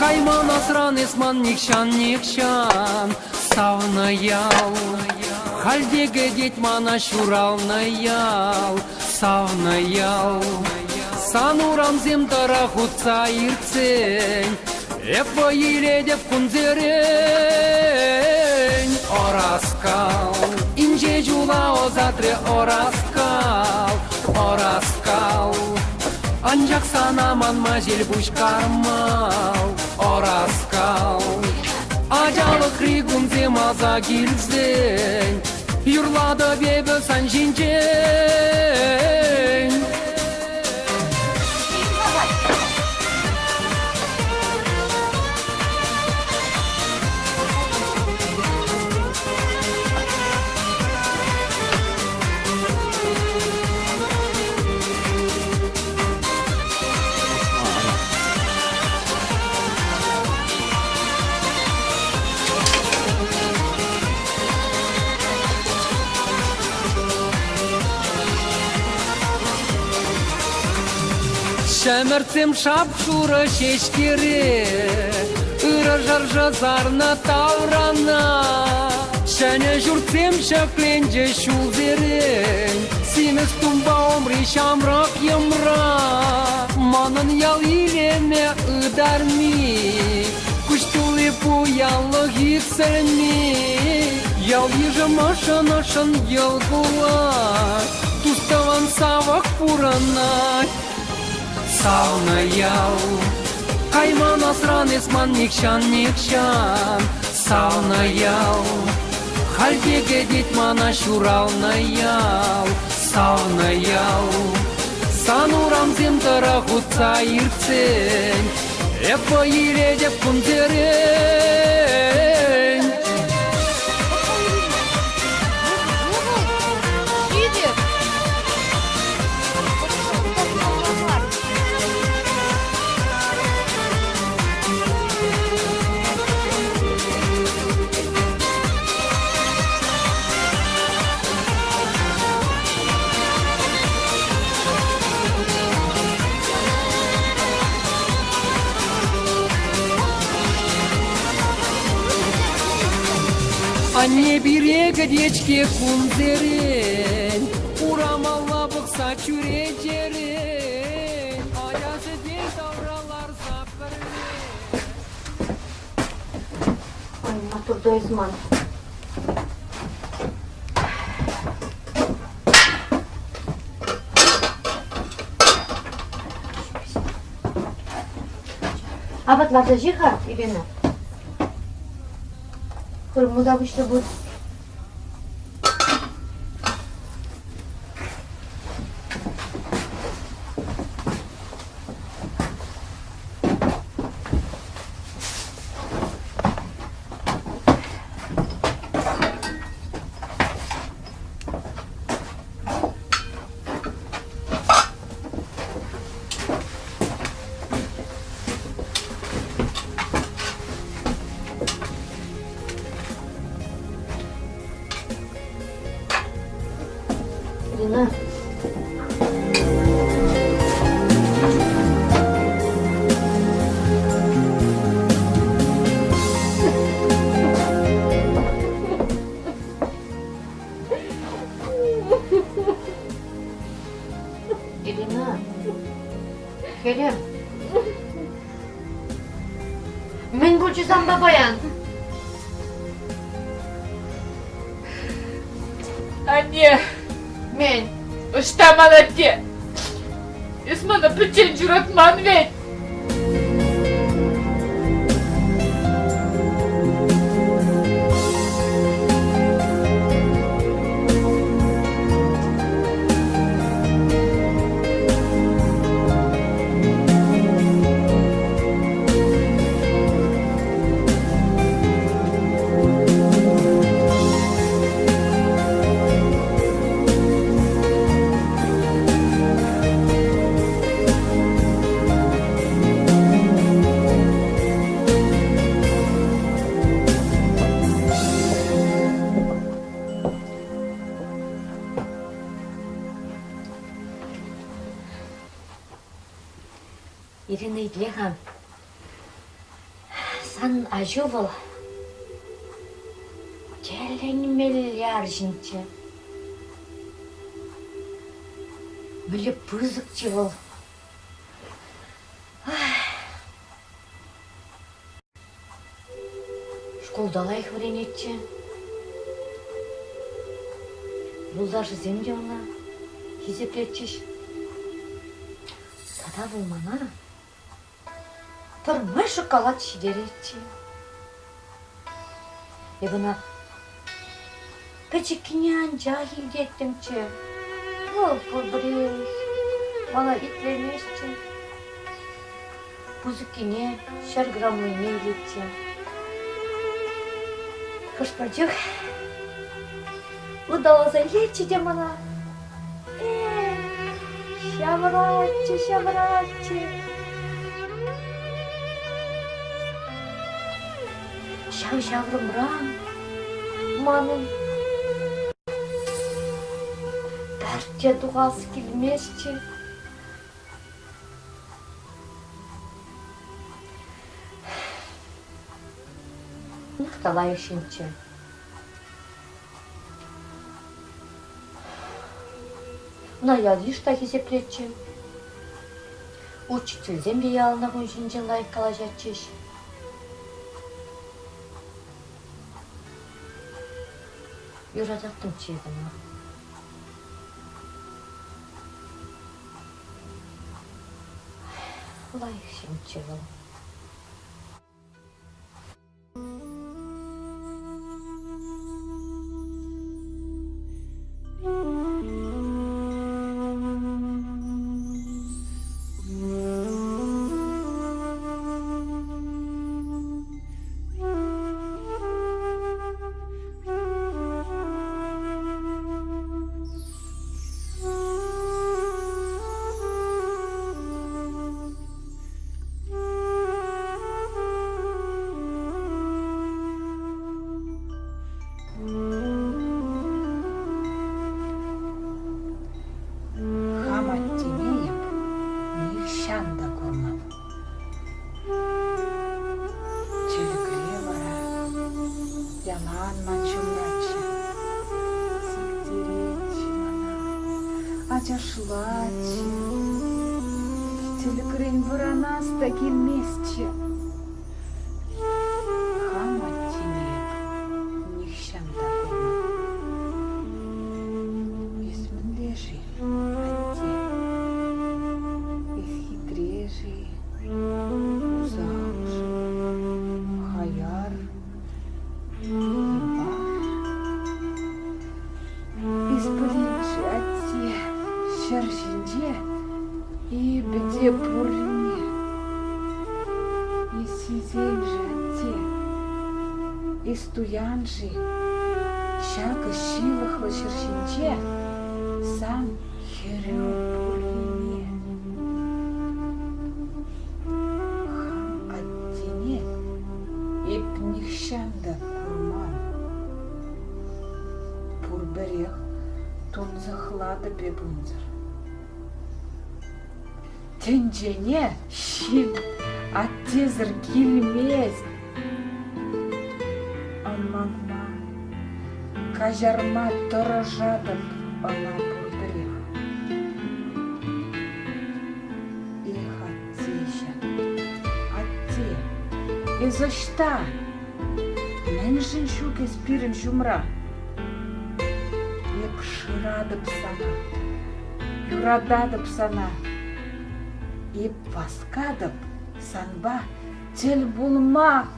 Кайма насран исман никшан савнаял. Хальдеге детмана шуралнаял савнаял. Санурам земдара хутса ирцень. Эпо еле деп кунзерень. Ораскал. Инже жула озатре ораскал. Ораскал. Ancak sana manma jelbuş karmal Oraskal Acalı krigun zemaza gilzen Yurlada bebe san jinjen Шемерцем шапшура шешкере Ира жаржа зарна таврана Шене журцем шакленже шулзерен Симес тумба омри шамрак ямра Манын ял илеме ыдарми Куштулы пу яллы гипсерми Ял ежа машан ялгула Туставан савак пуранай Савнаял Кайма насран исман никшан Савнаял Хальдеге детмана шуралнаял Савнаял Санурам земдара хутса ирцень Эпо еле деп кунзерень Anne bir gedечке kunzeren Uramalla bıksa çüreceren Ayası değil davralar zapırın Ой, матурда изман. А вот вазажиха, Ирина? Kırmızı işte bu. Irina. Irina. Kerem. Men ko'chasam babayan. Anne. Men. Устамалати. Ismana pıçın cüratman ve. Irina Idlehan. сан ажывыл. Челен миллиар жинче. Мілі пызык жывыл. Школдалай хвренетче. Бұлдашы земде она хизеплетчеш. Сада болмана. Тұрмай шоколад шидеретче. Ебіна пәчекінен жахил деттімче. Бұл бірез. Мана итленешче. Бузыкине шарграммы не илетче. Кышпарчык. Удаласа лечи де мана. Шабратчы, шабратчы. Шау-шаврым ран. Манын. Бәртте дұғасы келмесчі. Нықталай үшінші. Наядышта хизеплетчі. Учительден бей алына күншінжен лайық қала жатчыш. Юрадақтың чегіна. Лайық шынчы бұл. Ачашлачы, телекрень варанаста келмесче. Хаматтинек, нихшанда курма. Есміндежи, атте. Исхитрежи, узаужи, хаяр, ебар. Исполинчи, атте. Шаршинже и беде пурне, и сизенже отте, и стуянжи, шака шилахла шаршинже, сам херю пурне. Хам оттене, и пнихшанда курман, пурберех, тон захлада бебунзар. Тенджене щин, а тезер килмез. Амагма, кажарма торожадып ана бурдырех. Их аттеша, атте, и за что? Меншин шук испирен шумра. Еп шырадып сана, юрададып сана. И паскадып санба тел булма.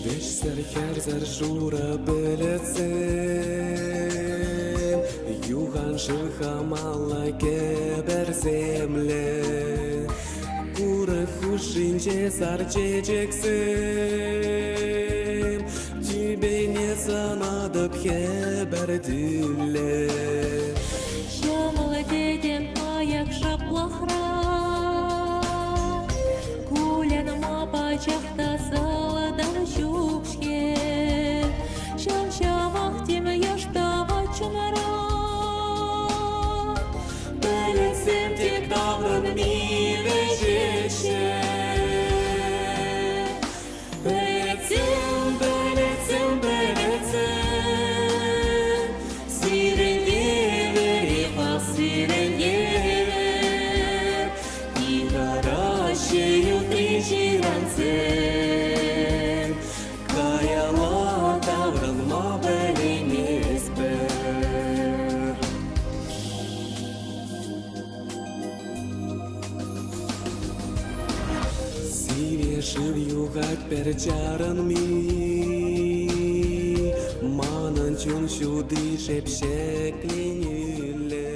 Вешсер херзер жура белецем, Юхан шырхамала кеберземле, Куры хушинче сарчечексем, Тебе не санадып хебердиллер. Şamalı dedem ayak şaplahra Kulenama bacakta salada şukşke Şamşavak deme yaşta vaçınara Beletsem tek davran mile jeşe Beletsem, beletsem, beletsem Siren yeveri pasiren yever İkara şeyu triciransen Kayama davranma beliniz ber Сивешир югат перчаран ми Манан чун шуды шепшеклениле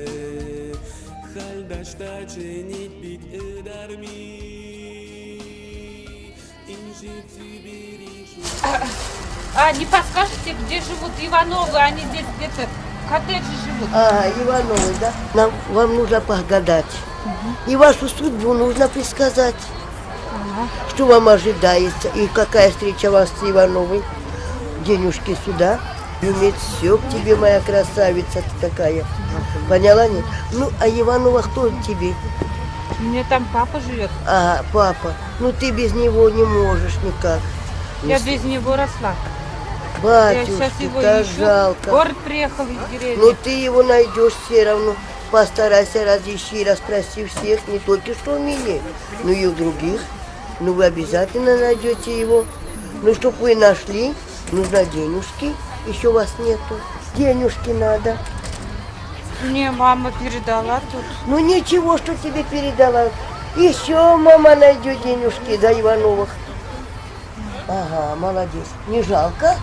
Хальдашта ченит бит ыдарми Инжи цибери А не подскажете, где живут Ивановы? Они здесь где-то в коттедже живут. Ага, Ивановы, да? Вам нужно погадать. И вашу судьбу нужно предсказать. Что вам ожидается и какая встреча вас с Ивановой. Денежки сюда. Иметь все к тебе, моя красавица ты такая. Поняла, нет? Ну, а Иванова кто тебе? У меня там папа живет. Ага, папа. Ну, ты без него не можешь никак. Я без него росла. Я сейчас Батюшки, его как ищу. жалко. Город приехал из деревни. Ну, ты его найдешь все равно. Постарайся, разыщи, расспроси всех, не только что у меня, но и у других. Ну, вы обязательно найдете его. Ну, чтобы вы нашли, нужно денежки. Еще вас нету. Денежки надо. Мне мама передала тут. Ну, ничего, что тебе передала. Еще мама найдет денежки за Ивановых. Ага, молодец. Не жалко?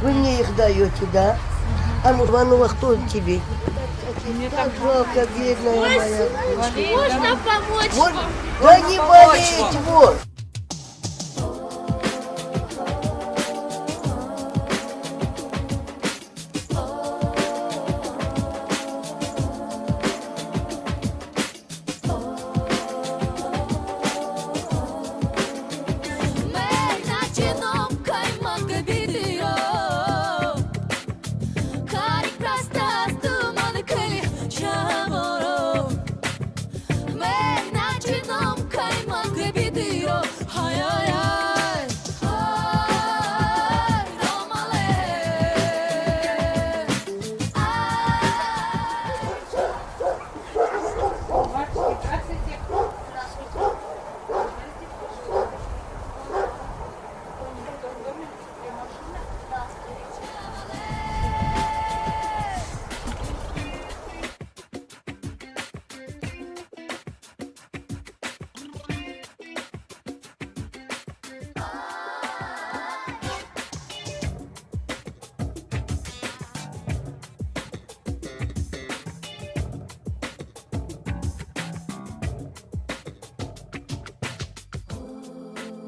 Вы мне их даете, да? А ну, Иванова, кто тебе? Мне Так там жалко, бедная моя. Можно помочь Вот, вам? да не болеть, вот. Начином кайманга битио Карик простасту маныкали чаморо Начином кайманга битио Ай-ай-ай Ай, домале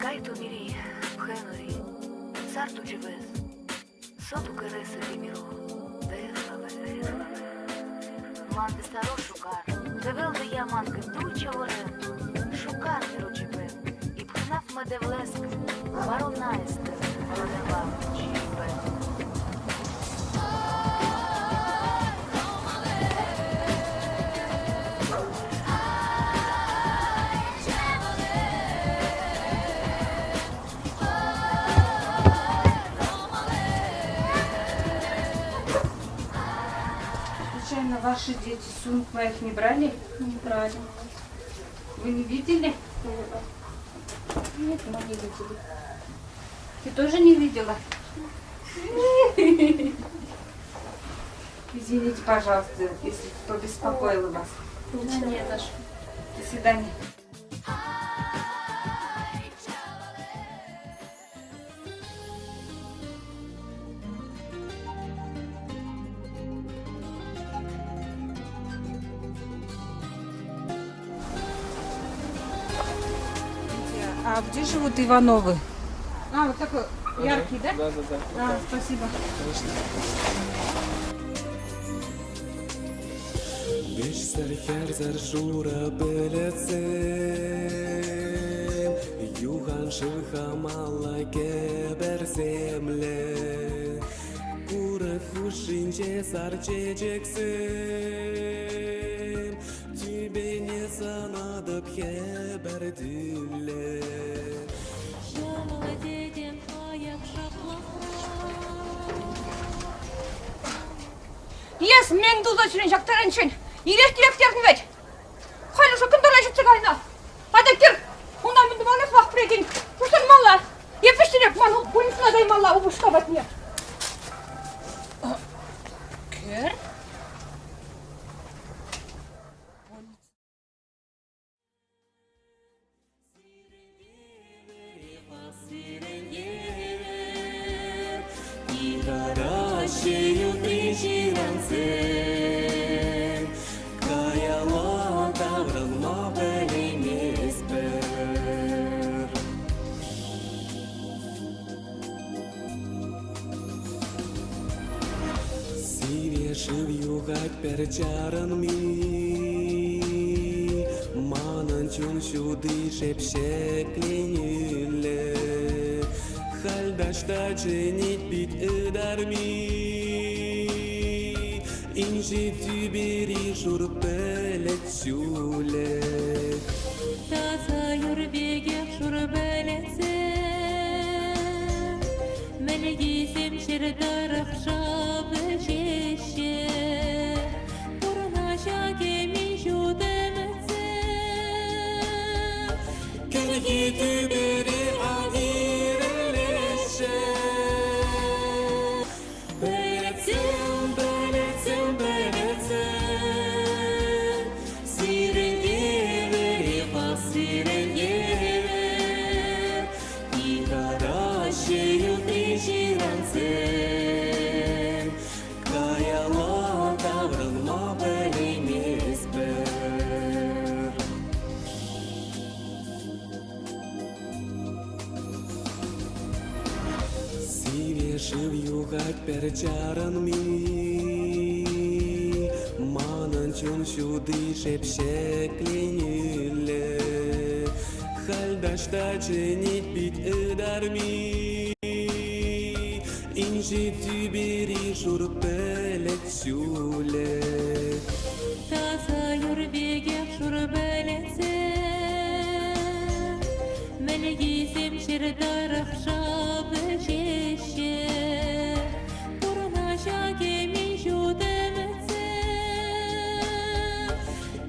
Кайто мири, Хенри, сарту дживез, соту кереса димиро, Ман старо шукар, девел де яман кентуйче ворен, шукар миро джибе, і пхнав мене в леск, баронаєсте, родила джибе. Случайно ваши дети сумок моих не брали? Не брали. Вы не видели? Нет, мы не видели. Ты тоже не видела? Извините, пожалуйста, если побеспокоила вас. Ничего. Не за что. До свидания. А где живут Ивановы? А, вот такой Яркий, да? Да. Да, спасибо. Бешсер херзер шура белесем, Юхан шихамала кеберземле, Куры хушинче сарчечексем, Тебе не санадып хебердюле. Жамала дедем аяқ шапла. Yes, мен дулачын жақтарыншын. Ирек-иректерін бәд. Қайлы шықын дұрайшытсы қайна. Адектер, онда мінді маңыз вақ біреген. Құсын мала. Епіштірек маңы бұнысына дай мала ұбышқа бәтіне. Кер? Хорошею причинансен, Каяла таврынма білемес бір. Сирешив югать перчарын ми, Манын чун шуды шепшекленілі. Халдашта женит бит ыдарми, Инжи тюбери журбелет сюлет. Таза юрбегек шурбелетсем, Мәлегизем шердарық жабы жеше, Бұрнаша кемей жудымытсем, Кіргі тюбери Каяла таврынма білемес бір. Сирешив югать перчарын ми, Манын чун шуды шепшекленілі. Халдашта женит бит ыдарми, Инжи тюбери журбелет сюлет. Таза юрбегек шурбелетсем, Мәлегизем шердарық жабы жеше, Бұрнаша кемей жудымытсем,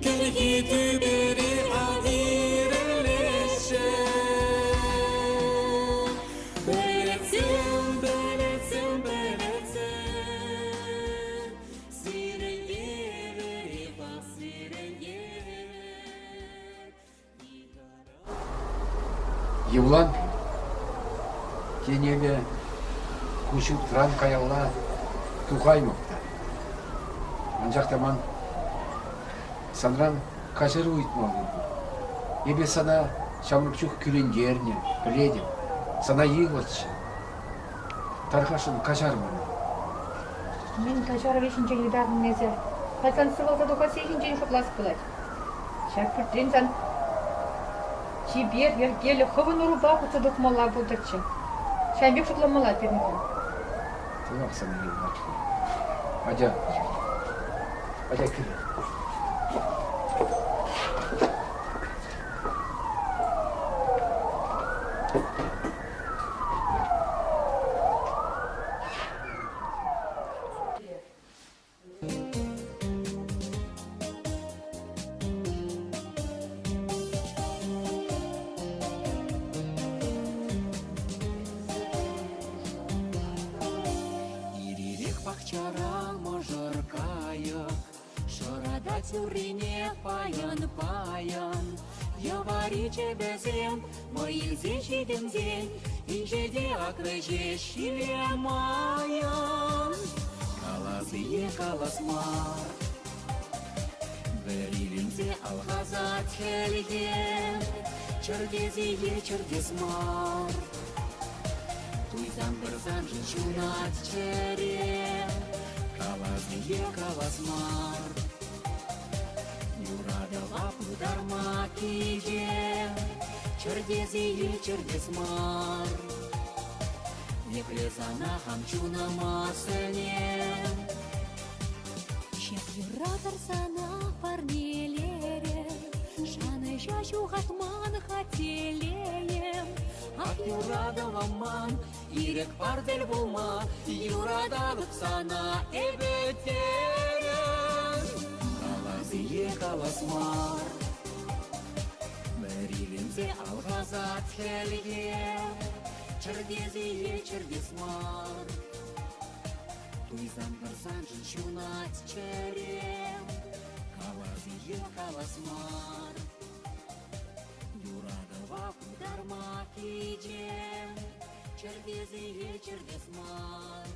Кіргі тюбери ағирелеше. Білетсем, Сирен евери, бас сирен Евлан, кенеге кушуп тұран каялла тухаймықта. Анжақтаман санран кашыр уйтмалы. Ебе сана шамрыкчук күлен жеріне, біледім. Сана егілші. Тарқашын кашармын. Мен тажар вешінче елдағын незер. Қайсан сывалса доқа сейхінчен шоқласып бұлайды. Шәкірттен сан жибер, ергелі, қывын ұру бақытсы доқмалла бұлдырчы. Шәмбек шоқламалла бермеген. Тұлақ сана егілші. Ажа күлі. Бахчара мажор кая, шорада тюрине паян. Я вариче безем, мои зечиден день, инжеде акрыже шиле маян. Калазые каласмар, верилинзе алгаза телге, чердезие чердезмар. Туйсан бірсан жынчунат чере, калазие калазмар. Юрадова пударма киже, чердезие чердезмар. Неплесана хамчуна масыне. Шеп юратар сана парнелере, шаны жашу хатман хателеем. Ак юрадова ман, ирек пардель булма, юрадалык сана эбетерен. Калазие калазмар, Мэрилинзе алгазат хелге, чердезие чердезмар. Туйсан бірсан жынчунат чере, калазие калазмар. Юрадова пударма киже, чердезие чердезмар.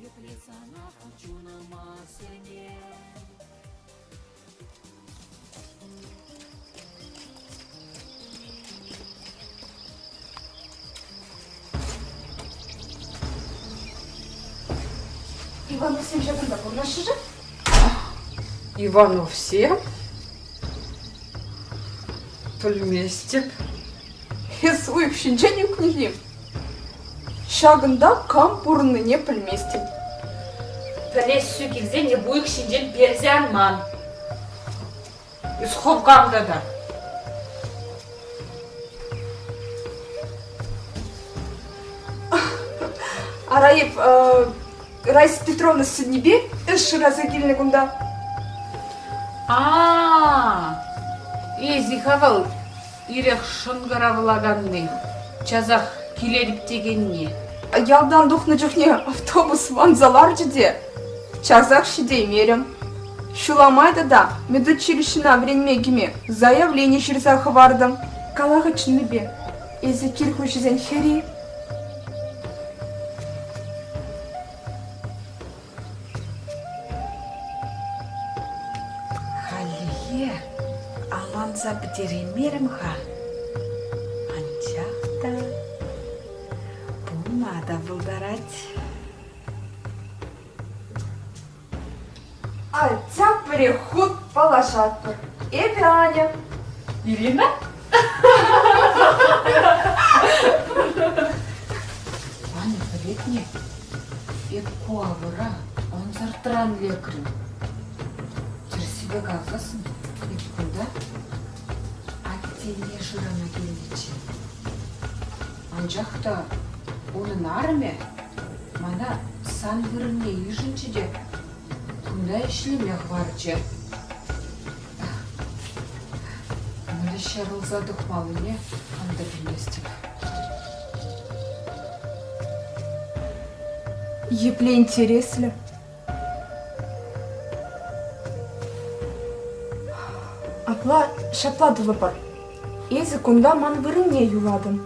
Еплесана хамчуна масыне. Иванов всем жақында көрмеші же? Иванов всем? Пөлместеп. Суйып шинчен книжнем. Шагында кам бурныне пілместім. Пілесі келзе не бұйық шинжен берзе анман. Үсқоп қамда да. Араев, Раиса Петровна Сиднебе, эші разагильный гунда. Ези хавал, ирек шынғаравылаганны. Чазақ келедіп дегенне. Ялдан духны жүхне автобус ванзалар жеде. Чазақ шидей мерем. Шуламайды да, медучилищена вренмегіме заявление шырзақы бардым. Калағы чынныбе, ези кирху жезен хери. Халие, аланза бідеремерім ға. Анчақта, бұлмада бұлдарать. Альтя переход положат. Эпи Аня. Ирина? Аня, білетне, ек куавыра, он зартран лекрін. Терсібе қалғасын, ек күнда, аттене жырана келдече. Анжақта, оның арме, мана сан вырыне үйжінші де, күнда ішлемек барчы. Мөлі шарылза дұқмалыне анда білместік. Епле интересно. Апла шапладылы бар. Езі күнда ман вырыне юладын.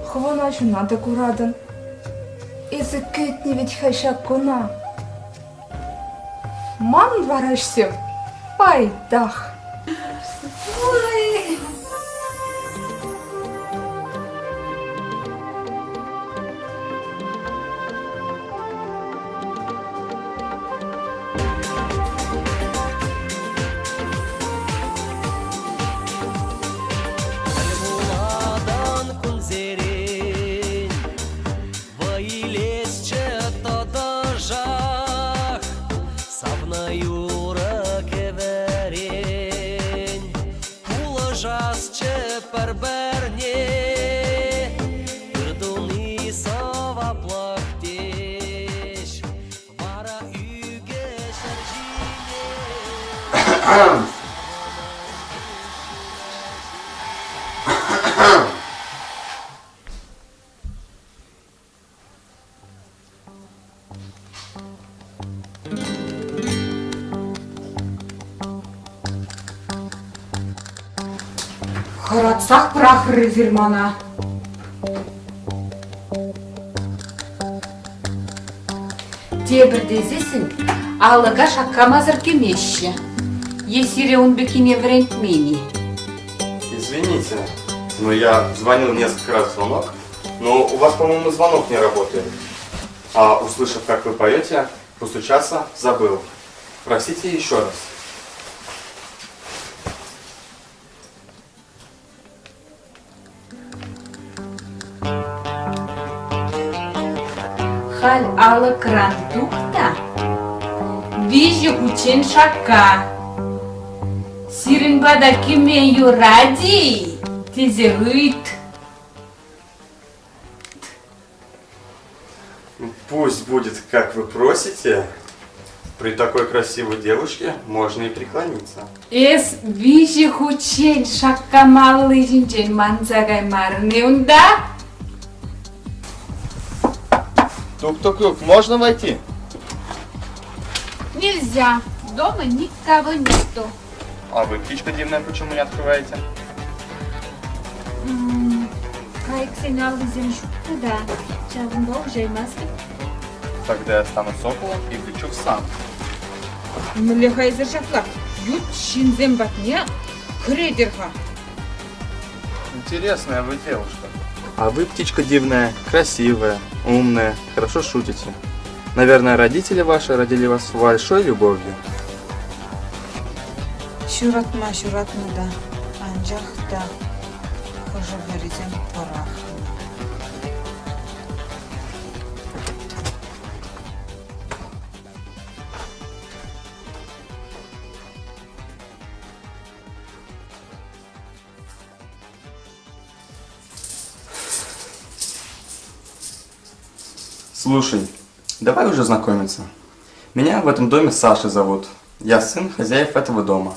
Хвана жунады курадын. Езі күтіне ведь хайшак куна. Ман варашсем. Пайдах. Аймуладан күн зерен, вайлесче тодажақ, савна юра кеверен, кулы жасче пәрбәрне, үрдуни саваплақ деш, вара үйге шәржіне. Қаратсақ бірақ резермана. Тебірдезесін, алыға шаққамазыр кемеші. Есіре он бекіне врент мені. Извините, но я звонил несколько раз в звонок, но у вас, по-моему, звонок не работает. А услышав, как вы поете, постучаться забыл. Простите еще раз. Халь ала крандукта, вижу кучен шака. Сирен бада кимею ради, тизерует. Пусть будет, как вы просите. При такой красивой девушке можно и преклониться. Эс вижу кучен шака малый жинчен манзагай марнеунда. Тук-тук-тук, можно войти? Нельзя. Дома никого нету. А вы, птичка дивная, почему не открываете? Кайк сигнал земшука, да. Чавн бог жеймаски. Тогда я стану соколом и влечу в сан. Млехай зашафла. Ют шинзем батня. Кредерха. Интересная вы девушка. А вы, птичка дивная, красивая, умная, хорошо шутите. Наверное, родители ваши родили вас с большой любовью. Şuratma da ancak da koca vereceğim para. Слушай, давай уже знакомиться. Меня в этом доме Саша зовут. Я сын хозяев этого дома.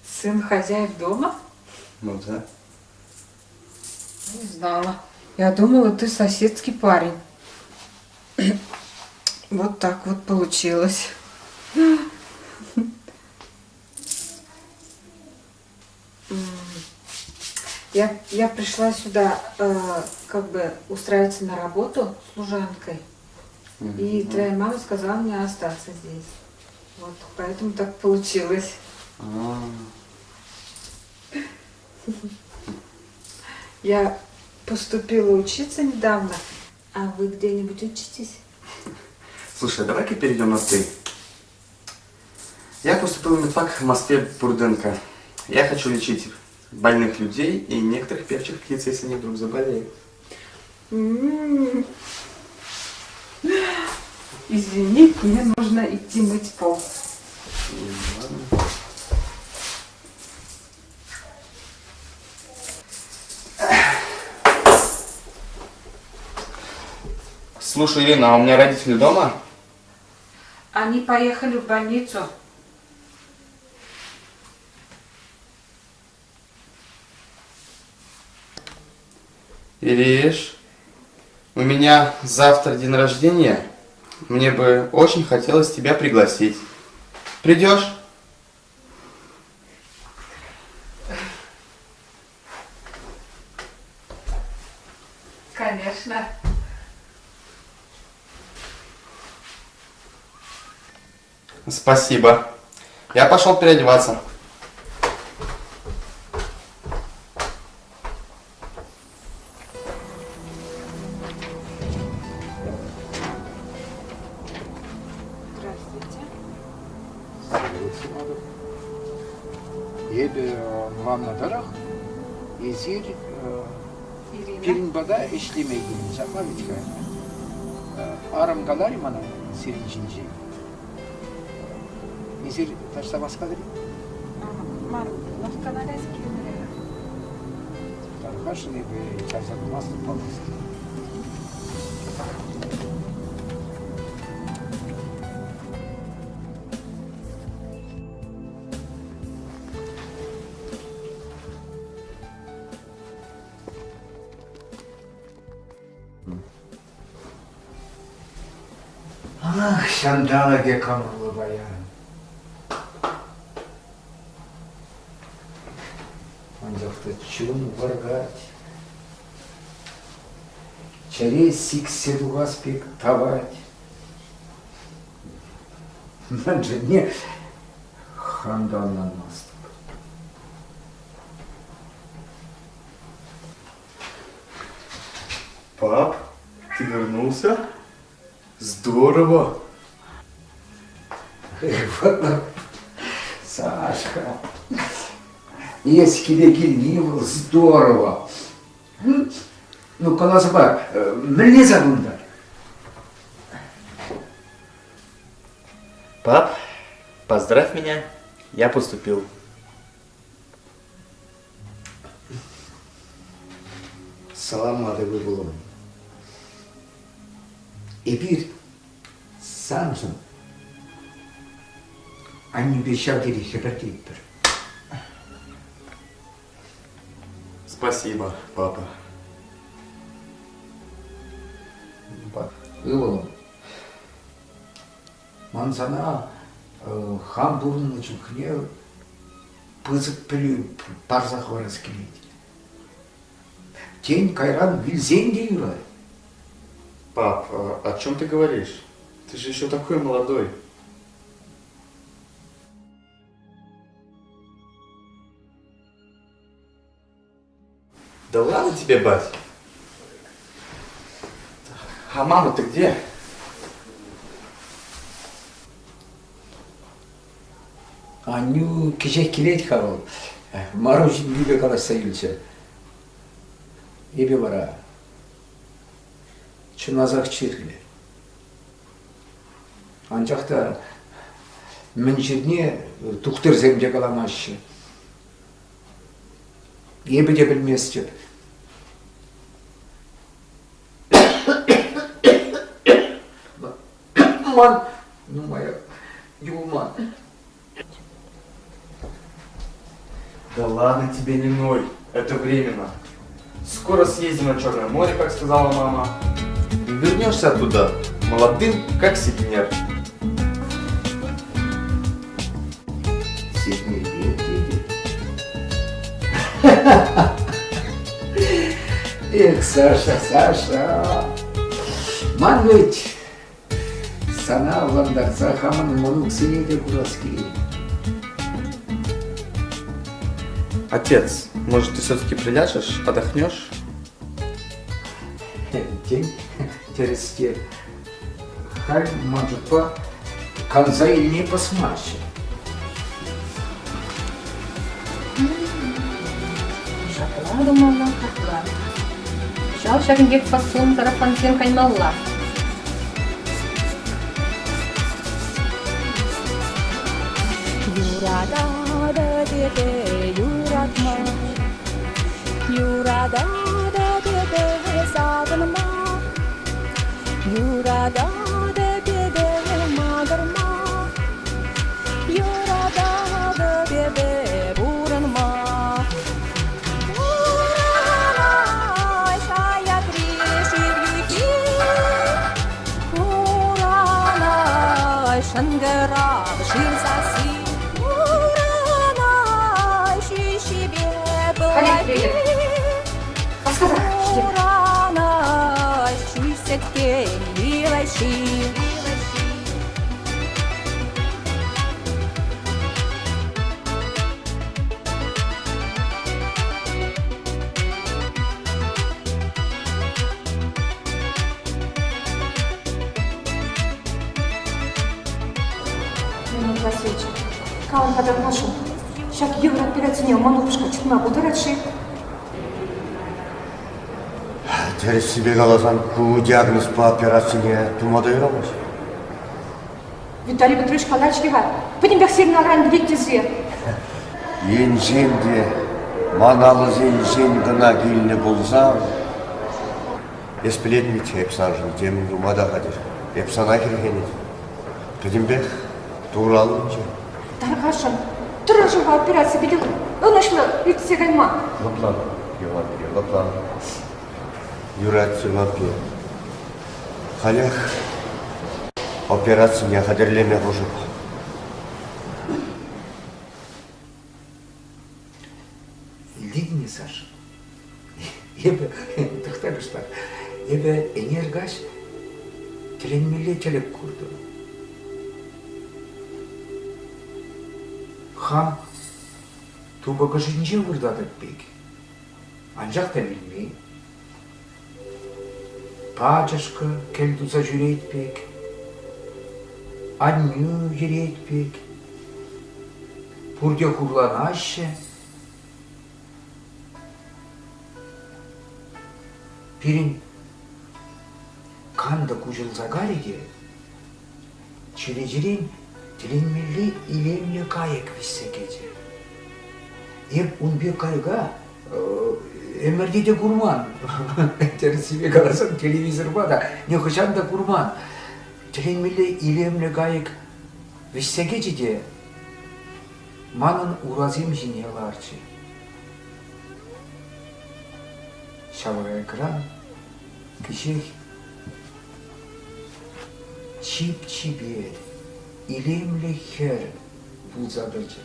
Сын хозяев дома? Ну да. Не знала. Я думала, ты соседский парень. Вот так вот получилось. Я пришла сюда как бы устраиваться на работу служанкой. И твоя мама сказала мне остаться здесь. Вот, поэтому так получилось. Я поступила учиться недавно. А вы где-нибудь учитесь? Слушай, давай-ка перейдем на «ты». Я поступил в медфак в Москве Бурденко. Я хочу лечить больных людей и некоторых певчих птиц, если они вдруг заболеют. Извини, мне нужно идти мыть пол. Ладно. Слушай, Ирина, а у меня родители дома? Они поехали в больницу. Ириш, у меня завтра день рождения. Мне бы очень хотелось тебя пригласить. Придешь? Конечно. Спасибо. Я пошел переодеваться. Vanladaraq ezir pirinbada işlemeydiğini saklar itkayna. Arım kalari mana serincinci. Ezir taşta baskadırı. Tarkaşını bir çarşatmazdı palısı. Ах, Шандалаге камырлы баян. Анжақта чун варгать. Чаре сиксе дугаспек тавать. на жене ханданнан настып. Пап, ты вернулся? Здорово. Вот, Сашка, ескиде келмей был здорово. Ну, Колосова, мне забунда. Пап, поздравь меня, я поступил. Саламаты вы было. И бир, Самсон, они бешали хепатитер. Спасибо, папа. Было. Манзана хамбурный чухне пызык пилю парзах вараскелить. Тень кайран вильзень деюрай. Пап, о чем ты говоришь? Ты же еще такой молодой. Да ладно тебе, бать. А мама ты где? Аню кişe kilit kavul. Marujin gibi kalasa yülçe. İbi vara. Çınazak çirkli. Ancak da münçidni tuhtır zemce kalamaşı. Yebi de bilmez cep. Ман, ну моя, Юман. Да ладно тебе, не ной, это временно. Скоро съездим на Черное море, как сказала мама. И вернешься оттуда молодым, как ситнер. Ситнер бедный. Эх, Саша, Саша. Ман ведь sana ulandarsa hamın monuk seni de kuraski. Отец, может ты все-таки приляжешь, отдохнешь? День тересте. Хай мажупа конца и не посмаче. Шоколаду мала, шоколад. Шал шагингек фасон тарафансен каймалла. Юрада да тебе юратма, Юрада да тебе сагынма, Юрада да тебе магарма, Юрада да тебе буранма. Уранай шая криши вьюки, Уранай шангара ширсаси. Халик, привет. Подсказала, жди. Васильевич, калын кадар нашу. Шак евро операцияне манушка чутма бударачи. Терес себе қаласан ку диагноз по операцияне тумада юрамыз. Виталий Петрович Калачкиға, пөнембек серін аран беттезе. Енженде, маналы зенжен гына келіне болса, еспілетмейді епсан жын, демін думада қадыр. Епсана кірген еді. Пөнембек туралы жын. Дарғашын, тұры жылға операция бедел, ұнышлы, үйтсе қайма. Лаплан, лаплан. Юрат Силапи. Халях операцияне қадірлеме қожып. Лидни, Саша. Ебе, тұқтарыштар, ебе энергаш тренмеле телеп құрды. Aham, tu bagajınca vurdadık pek. Ancak da bilmeyi. Pacışkı kelduza jüreyt pek. Anyu jüreyt pek. Burge kurlan aşe. Pirin kanda kujılza garige. Çilecirin dilin milli ilimli kayık visse gece. Un bir kayga emerdi de kurman. Tersi bir kalasın televizor da ne hoşan da kurman. Dilin milli ilimli kayık visse gece de manın urazim jinyalarçı. Şavara ekran kişi çip çipiyet ilimli her bulzadıcı.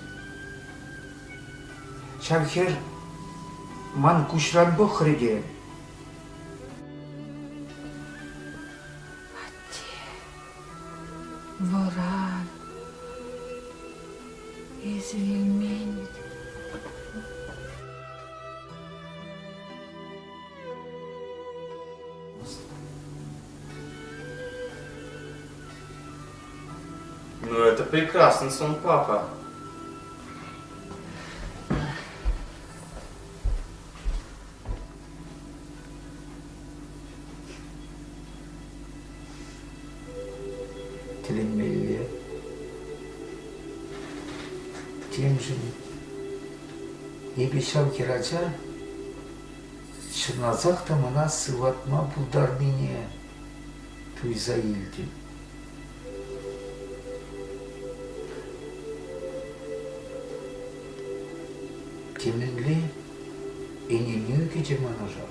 Şavher man kuşran böhrede. Воран. Извини. Ну это прекрасный сон, папа. Dilin milli. Temjin. Еби Шавкирача шыназақ та мына сыватма бұлдармене туйза елді. Темінлі ененю кече манажа.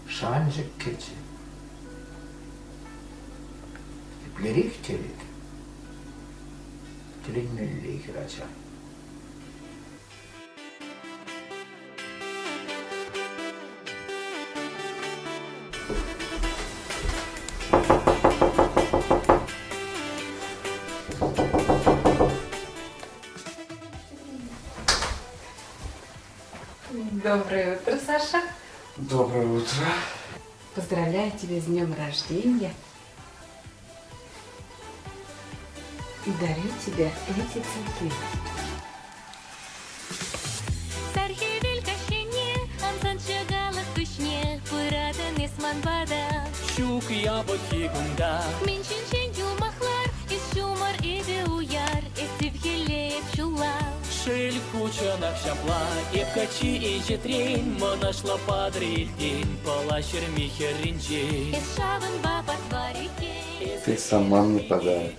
Шанжық кече. Иплерих телек. Dilin milli kiraca. Доброе утро, Саша. Доброе утро. Поздравляю тебя с днем рождения. И дарю тебе эти цветы. Şuk yabıki gunda Шель кучанак шапла Епкачи и четрень Монашла подрильдень Палашер михеринчи Ты сама мне подарок.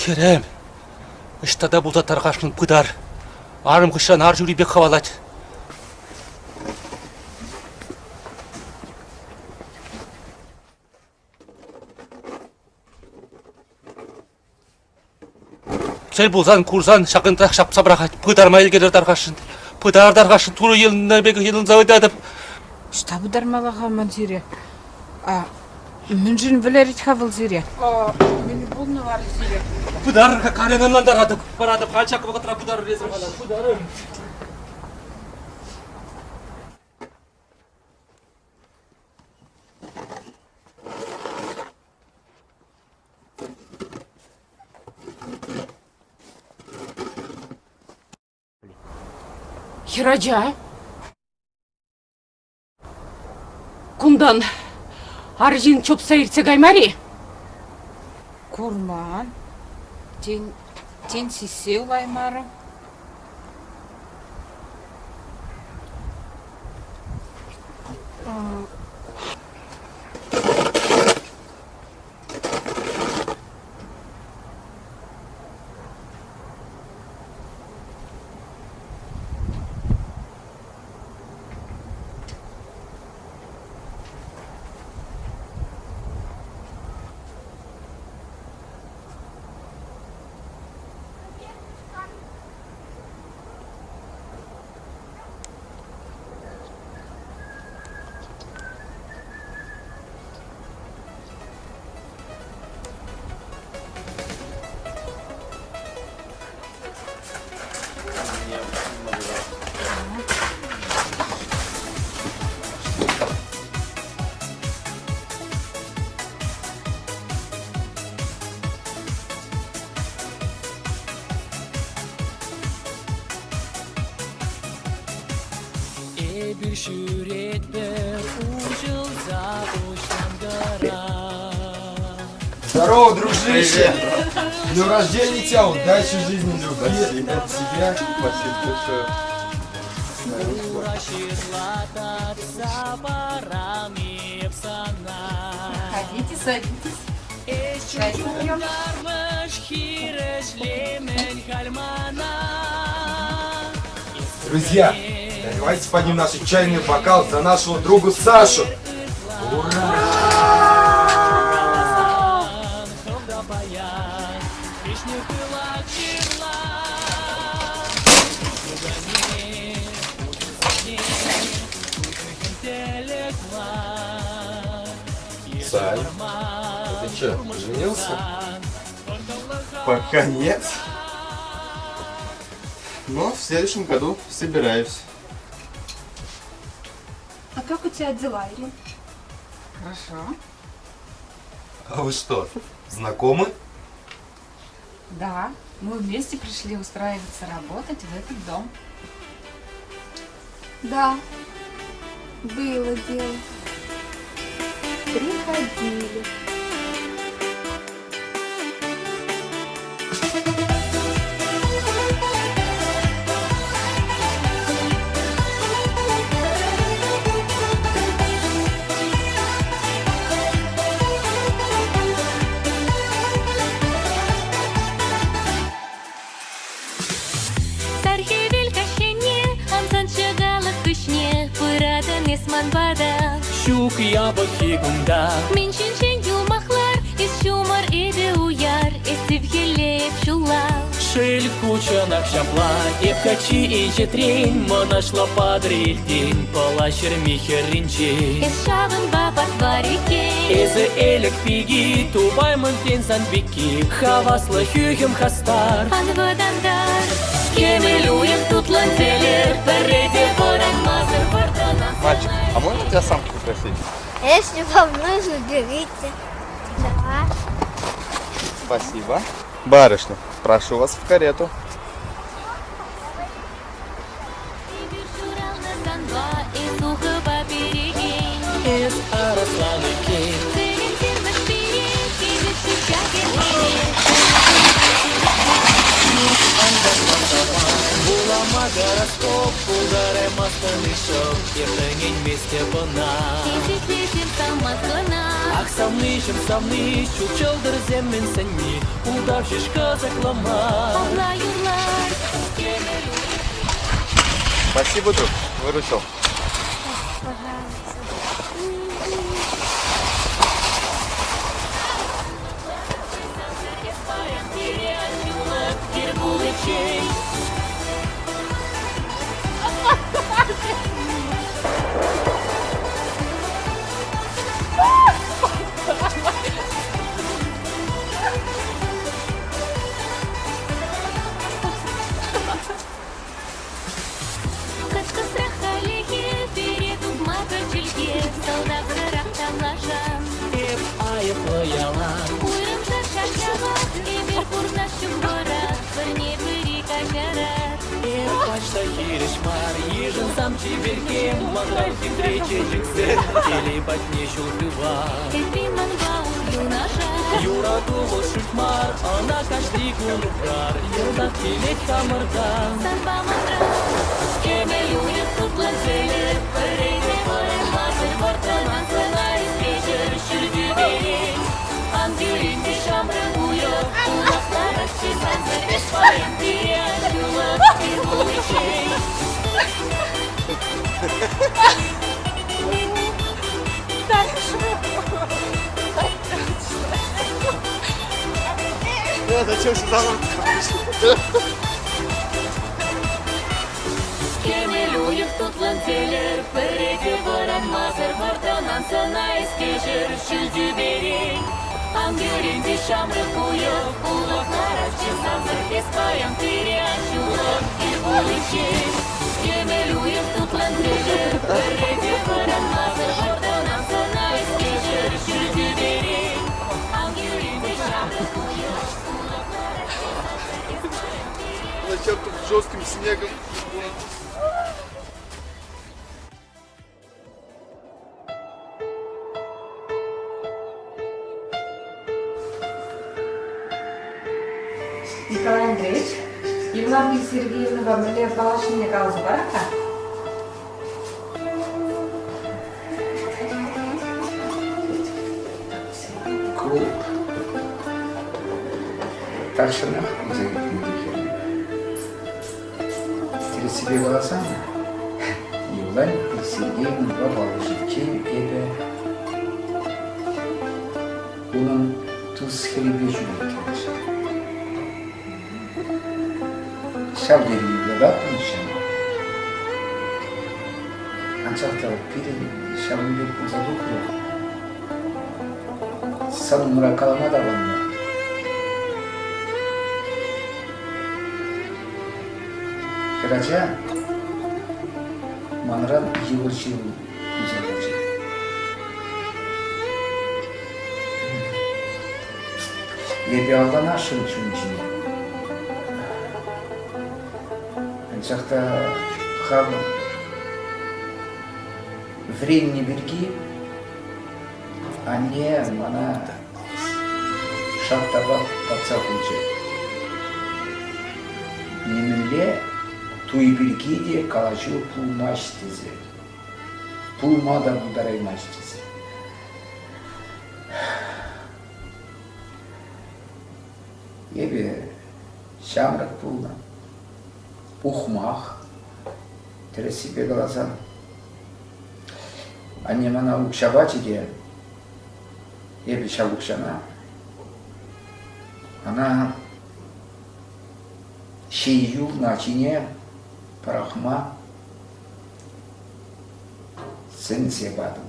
Херем Иштада бұлда тарғашын пыдар Арым қышан ар жүрібек хавалад Сел бұлзан курзан шақынтақ шапса бірақат Пыдар майылгелер тарғашын Пыдар тарғашын туры елін бегі елін завайдадып Что бы дармалаға мантире? Мünжин Валерий хавал зире. Мені болны var зире. Пыдар каренаннан дарадып барадып қанша қыбықытыра пыдар резім қалады Пыдарым Хираджа. Кундан аржин чопса ирце гаймари. Курман. Тен сисе улаймары. Здорово, дружище! С днем рождения тебя, удачи в жизни, любви от тебя. Спасибо большое. Ходите, садитесь. Чайку пьем. Друзья, давайте поднимем наш чайный бокал за нашего друга Сашу. Сань, ты что, женился? Пока нет. Но в следующем году собираюсь. А как у тебя дела, Ирин? Хорошо. А вы что, знакомы? Да, мы вместе пришли устраиваться работать в этот дом. Да, было дело. Приходили. Щук ябахи гунда Минчин юмахлар Ис чумар иде уяр Ис евгелеп чулал Шель куча накшапла Епкачи и четрень Монашла падрильдин Палашер михеринчи Ис шавын бабат варике Эзе элек пиги Тубай мынтен санбики Хаваслы хюхем хастар Анвадандар Кемелюев тут ланцелер Переде ворон мазер вартана. Мальчик, а можно тебя сам попросить? Если вам нужно, берите. Да. Спасибо. Барышня, прошу вас в карету. Из Арасланки Булама гороскоп, ударе мастаны шоп Ертеңен месте бұна Ақ самны, жым самны Чучылдыр земмен сәнни Удав жешка заклама Спасибо, друг, выручил. Ежен сам чиберкем, мандалки тречечексен, или батне шултыва. Юра тулы шутмар, она каждый кулукар, елдак келет камырда. Кемелюев тут ланцелер Переде ворон мазер вартана. Сценарий вечер шульги берег Ангелинди шамры уйок Улахтарах чизанзер Беспаем тирян Юлак и улычей Зачем сюда? Кемелюев тут ланцелер Переде ворон мазер вартана. Сценарий вечер шульги берег Ангелинди шамры уйок Улахтарах чизанзер Беспаем тирян Юлак и улычей Кемелюев тут ланцелер Переде ворон мазер вартана. Сценарий вечер шульги берег Ангелинди шамры уйок Зачем тут жестким снегом? Николай Андреевич, Евлампия Сергеевна вам или Балашине галзы бар ака? Клуб. Таршынақ езегетінде Тересібе қаласам, Евлампия Сергеевна Балашине еді оның туз хлебе жүрекені шар. Шар дереві ғадатын үшін. Анчақтағы пирен шамынбек бұлзаду күрек. Санымыра калама да ғанды. Кыража маныран евыршыл бұлзадачы. Ебе алдана шын чүнчіне. Анчақта хам времени берги, а не мана шаттаба пацакунчы. Неміле туй берги де калачу пулмаш тезе. Пулма да будараймаш тезе. Ебе шамрак пулна. Ухмах. Тересибе глаза. Они мана укшабачиде, ебе шабукшана. Она шею начине парахма сын себадым.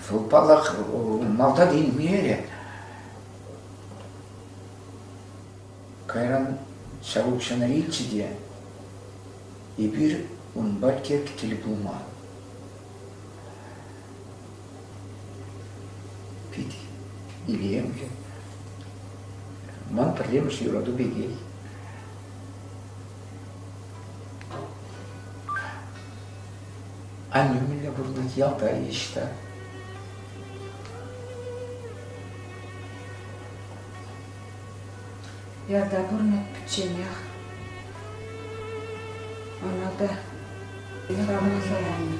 В палах малта день мере. Кайран шабукшана ильчиде, и бир он батькек телепулма. Пить или емге. Ман проблемаш юраду бегей. Аню меня бурдут ялта ишта. Я добр на печеньях. Она да. Рамазан.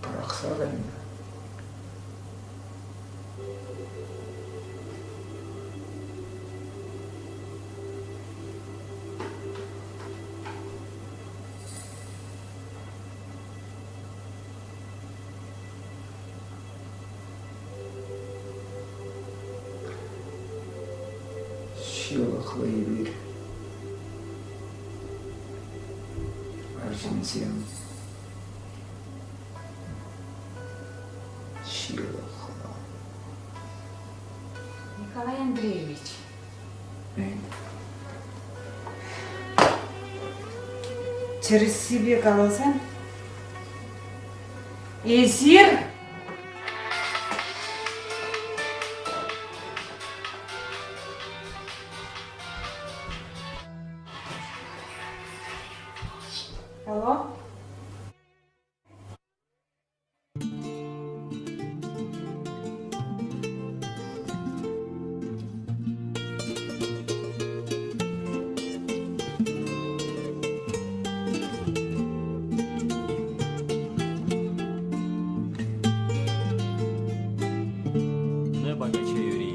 Прохладно. Шилохлый вир. Аргентин. Шилохла. Николай Андреевич. Через себе голоса. Эзир. Алло? Не богаче Юрий.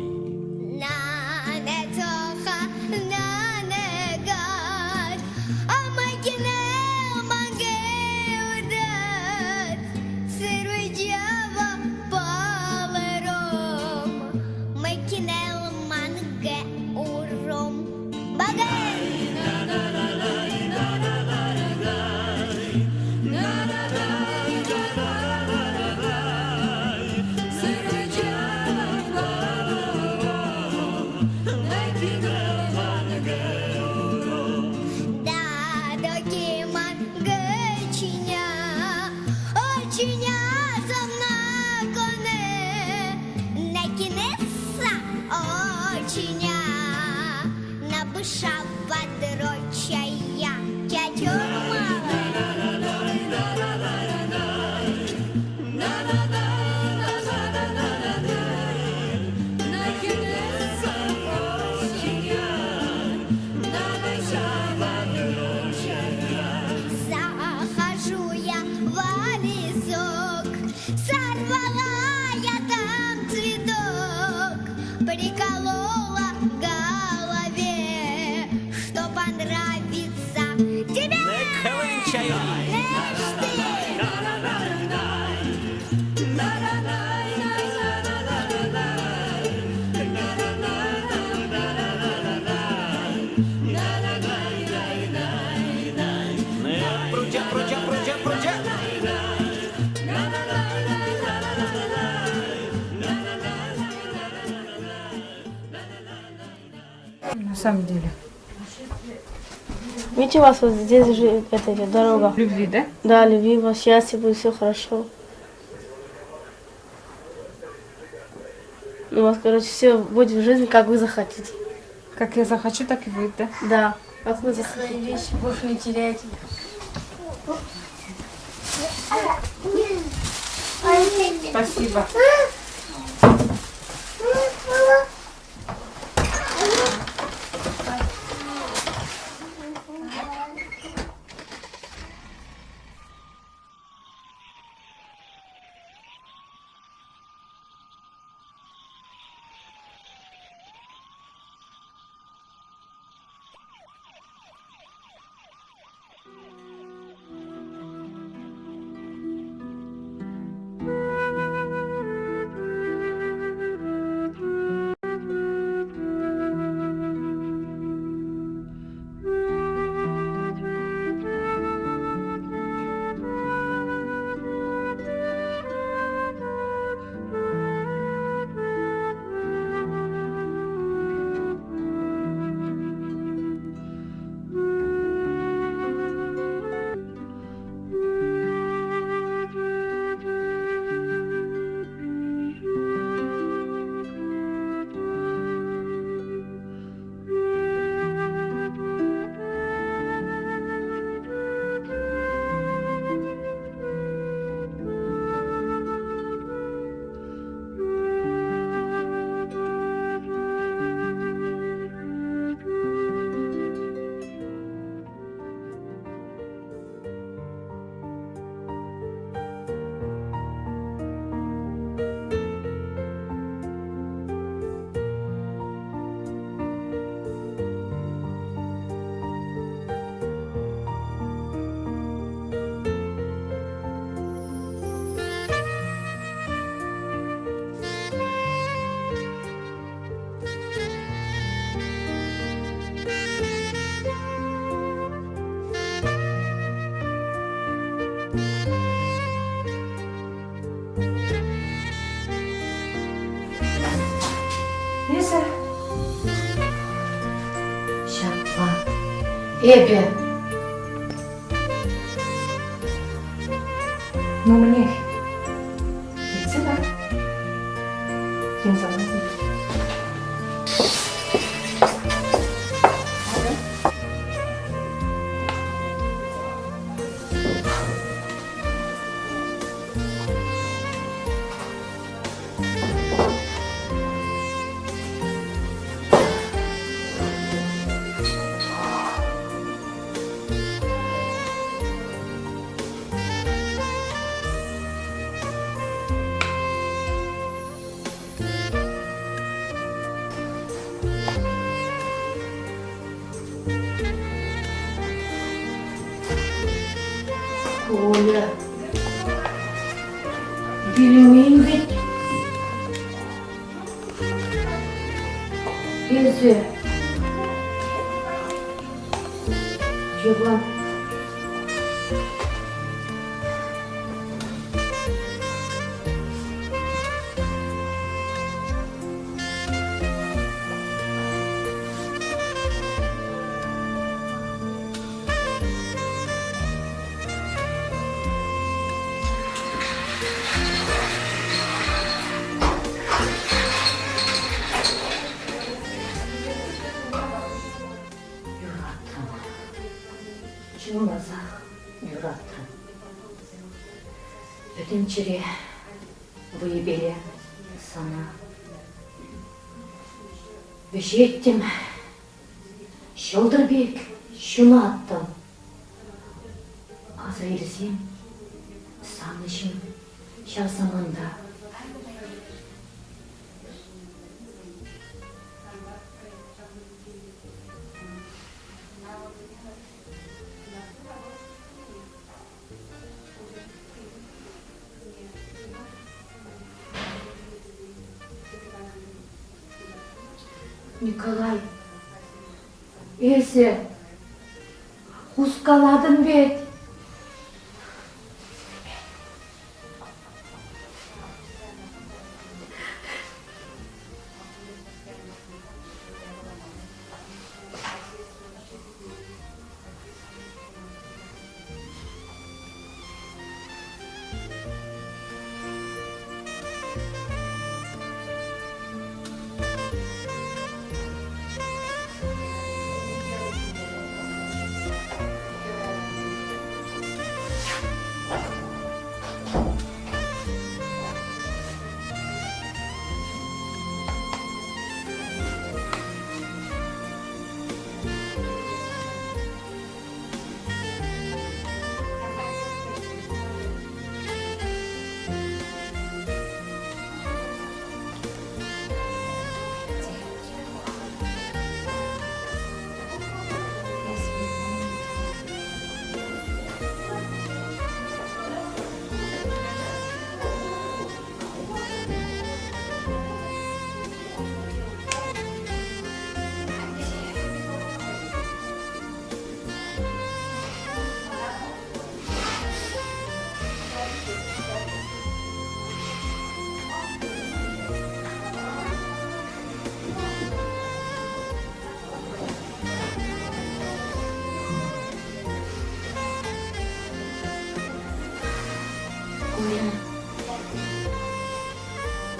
душа подрочая, тетюрмала. Захожу я в лесок, сорвала я там цветок, приколола к голове, что понравится тебе. На самом деле. Видите, у вас вот здесь же эта дорога. Любви, да? Да, любви, у вас счастье будет, все хорошо. У вас, короче, все будет в жизни, как вы захотите. Как я захочу, так и будет, да? Да, как вы захотите. Свои вещи больше не теряйте. Спасибо. Neyse. Şapka. Ebe. Ну мне идти, да? Не забудь. Коля. Пельмень ведь. Eze. Чего? Инчере выебели сана. Бешеттім, шылдырбек, шуны аттым. Азыр елсем, сағынышым шарсаманда. Николай, Эсе, хускаладың бет.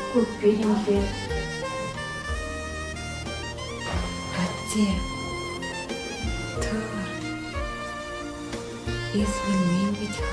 Көкпеліңге Әтте, тұр, извини битха.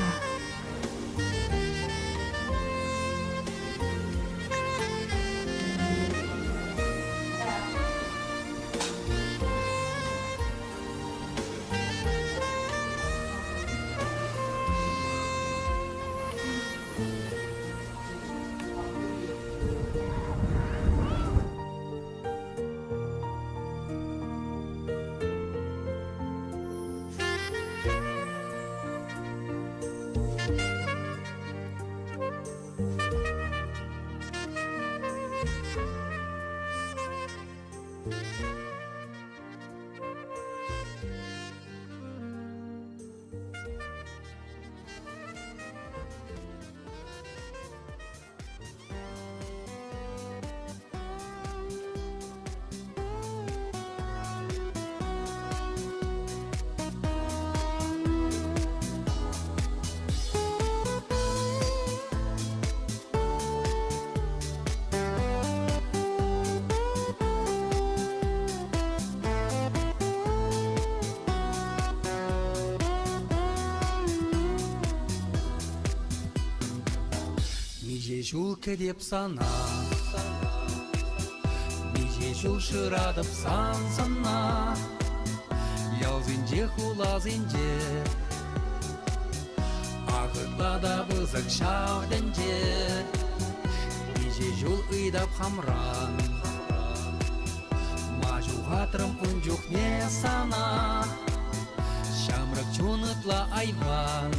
Меже жул кедеп сана, меже жул шырадып сан-сана, ялзинже хулазинже, ағытлада бызык шавденже, меже жул ыйдап хамран, мажу хатырым унжух не сана, шамрак чуныпла айван.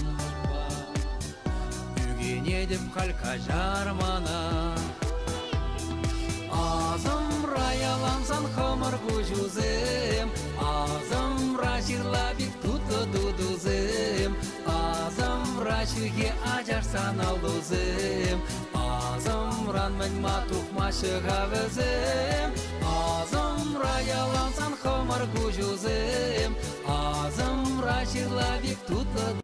Едем халька жармана, азымра ялансан хамар гужузем, азымра жирлабик тутудудузем, азымра шүге ажарсан алдузем, азымран мен матук машыгавызем, азымра ялансан хамар гужузем, азымра жирлабик тутудузем.